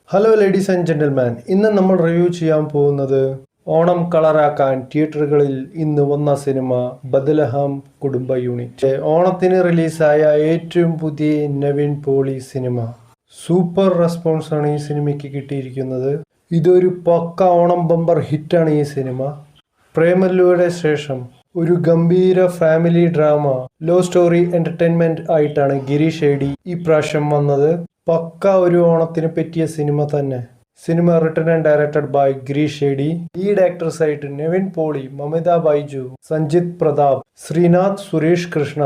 Hello ladies and gentleman, ഇന്ന് നമ്മൾ review ചെയ്യാൻ പോകുന്നത് ഓണം കളറാക്കാൻ തിയേറ്ററുകളിൽ ഇന്ന് വന്ന സിനിമ ബദലഹം കുടുംബ യൂണിറ്റ്. ഓണത്തിന് റിലീസായ ഏറ്റവും പുതിയ നവീൻ പോളി സിനിമ. സൂപ്പർ റെസ്പോൺസ് ആണ് ഈ സിനിമയ്ക്ക് കിട്ടിയിരിക്കുന്നത്. ഇതൊരു പക്ക ഓണം ബമ്പർ ഹിറ്റാണ് ഈ സിനിമ. പ്രേമലുവിയുടെ ശേഷം ഒരു ഗംഭീര family drama love story entertainment ആയിട്ടാണ് ഗിരീഷ് ഏടി ഈ പ്രാവശ്യം വന്നത്. പക്ക ഒരു ഓണത്തിന് പറ്റിയ സിനിമ തന്നെ. Cinema written and directed by Girish AD. Lead actors ആയിട്ട് നിവിൻ പോളി, മമിത ബൈജു, സഞ്ജിത് പ്രതാപ്, ശ്രീനാഥ്, സുരേഷ് കൃഷ്ണ.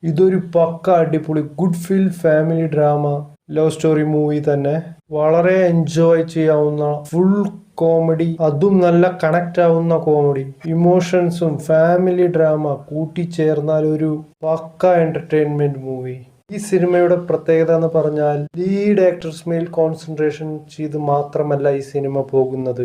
ഇതൊരു പക്ക അടിപൊളി good feel family drama love story movie തന്നെ. വളരെ എൻജോയ് ചെയ്യാവുന്ന ഫുൾ കോമഡി, അതും നല്ല കണക്ട് ആവുന്ന കോമഡി, ഇമോഷൻസും ഫാമിലി ഡ്രാമ കൂട്ടിച്ചേർന്നാൽ ഒരു പക്ക എന്റർടൈൻമെന്റ് മൂവി. ഈ സിനിമയുടെ പ്രത്യേകത എന്ന് പറഞ്ഞാൽ ലീഡ് ആക്ടേഴ്സ് മേൽ കോൺസെൻട്രേഷൻ ചെയ്ത് മാത്രമല്ല ഈ സിനിമ പോകുന്നത്.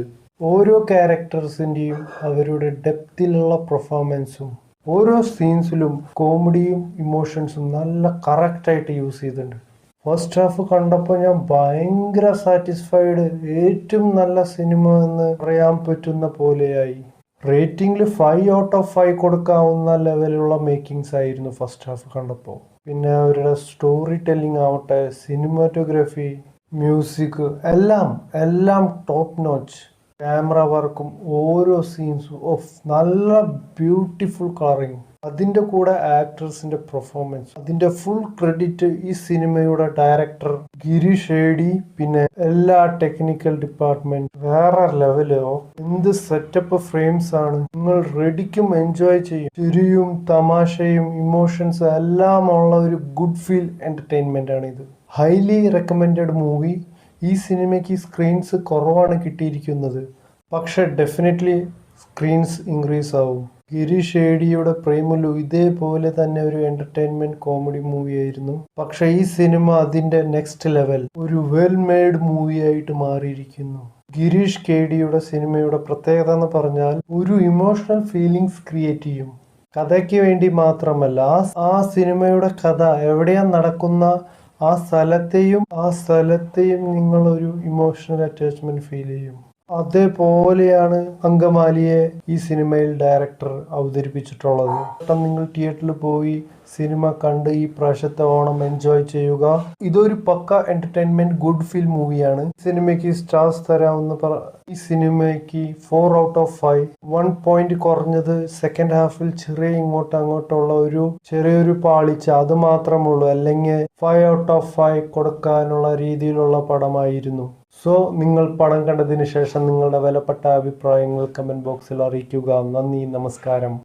ഓരോ ക്യാരക്ടേഴ്സിന്റെയും അവരുടെ ഡെപ്തിലുള്ള പെർഫോമൻസും ഓരോ സീൻസിലും കോമഡിയും ഇമോഷൻസും നല്ല കറക്റ്റായിട്ട് യൂസ് ചെയ്തിട്ടുണ്ട്. ഫസ്റ്റ് ഹാഫ് കണ്ടപ്പോൾ ഞാൻ ഭയങ്കര സാറ്റിസ്ഫൈഡ്. ഏറ്റവും നല്ല സിനിമ എന്ന് പറയാൻ പറ്റുന്ന പോലെയായി. റേറ്റിംഗിൽ 5 ഔട്ട് ഓഫ് 5 കൊടുക്കാവുന്ന ലെവലുള്ള മേക്കിങ്സ് ആയിരുന്നു ഫസ്റ്റ് ഹാഫ് കണ്ടപ്പോൾ. പിന്നെ അവരുടെ സ്റ്റോറി ടെല്ലിംഗ് ആവട്ടെ, സിനിമാറ്റോഗ്രഫി, മ്യൂസിക് എല്ലാം ടോപ്പ് നോച്ച്. ക്യാമറ വർക്കും ഓരോ സീൻസും ഓഫ് നല്ല ബ്യൂട്ടിഫുൾ കളറിങ്. അതിൻ്റെ കൂടെ ആക്ടേഴ്സിന്റെ പെർഫോമൻസ്, അതിന്റെ ഫുൾ ക്രെഡിറ്റ് ഈ സിനിമയുടെ ഡയറക്ടർ ഗിരീഷ് ഏടി, പിന്നെ എല്ലാ ടെക്നിക്കൽ ഡിപ്പാർട്ട്മെന്റ് വേറെ ലെവലോ. എന്ത് സെറ്റപ്പ് ഫ്രെയിംസ് ആണ്. നിങ്ങൾ റെഡിക്കും എൻജോയ് ചെയ്യും. ചിരിയും തമാശയും ഇമോഷൻസും എല്ലാം ഉള്ള ഒരു ഗുഡ് ഫീൽ എന്റർടൈൻമെന്റ് ആണ് ഇത്. Highly recommended movie. ഈ സിനിമയ്ക്ക് സ്ക്രീൻസ് കുറവാണ് കിട്ടിയിരിക്കുന്നത്, പക്ഷെ ഡെഫിനറ്റ്ലി സ്ക്രീൻസ് ഇൻക്രീസ് ആവും. ഗിരീഷ് ഏടിയുടെ പ്രേമലു ഇതേപോലെ തന്നെ ഒരു എന്റർടൈൻമെന്റ് കോമഡി മൂവി ആയിരുന്നു. പക്ഷെ ഈ സിനിമ അതിന്റെ നെക്സ്റ്റ് ലെവൽ ഒരു വെൽ മെയ്ഡ് മൂവി ആയിട്ട് മാറിയിരിക്കുന്നു. ഗിരീഷ് കേഡിയുടെ സിനിമയുടെ പ്രത്യേകത എന്ന് പറഞ്ഞാൽ ഒരു ഇമോഷണൽ ഫീലിങ്സ് ക്രിയേറ്റ് ചെയ്യും. കഥയ്ക്ക് വേണ്ടി മാത്രമല്ല, ആ സിനിമയുടെ കഥ എവിടെയാ നടക്കുന്ന ആ സ്ഥലത്തെയും നിങ്ങൾ ഒരു ഇമോഷണൽ അറ്റാച്ച്മെന്റ് ഫീൽ ചെയ്യും. അതേപോലെയാണ് അങ്കമാലിയെ ഈ സിനിമയിൽ ഡയറക്ടർ അവതരിപ്പിച്ചിട്ടുള്ളത്. നിങ്ങൾ തിയേറ്ററിൽ പോയി സിനിമ കണ്ട് ഈ പ്രാവശ്യത്തെ ഓണം എൻജോയ് ചെയ്യുക. ഇതൊരു പക്ക എന്റർടൈൻമെന്റ് ഗുഡ് ഫീൽ മൂവിയാണ്. സിനിമയ്ക്ക് സ്റ്റാർസ് തരാവുന്ന ഈ സിനിമയ്ക്ക് 4 ഔട്ട് ഓഫ് 5. 1 പോയിന്റ് കുറഞ്ഞത് സെക്കൻഡ് ഹാഫിൽ ചെറിയ അങ്ങോട്ടുള്ള ഒരു ചെറിയൊരു പാളിച്ച, അത് മാത്രമുള്ളൂ. അല്ലെങ്കിൽ 5 ഔട്ട് ഓഫ് 5 കൊടുക്കാനുള്ള രീതിയിലുള്ള പടമായിരുന്നു. സോ നിങ്ങൾ പടം കണ്ടതിന് ശേഷം നിങ്ങളുടെ വിലപ്പെട്ട അഭിപ്രായങ്ങൾ കമന്റ് ബോക്സിൽ അറിയിക്കുക. നന്ദി, നമസ്കാരം.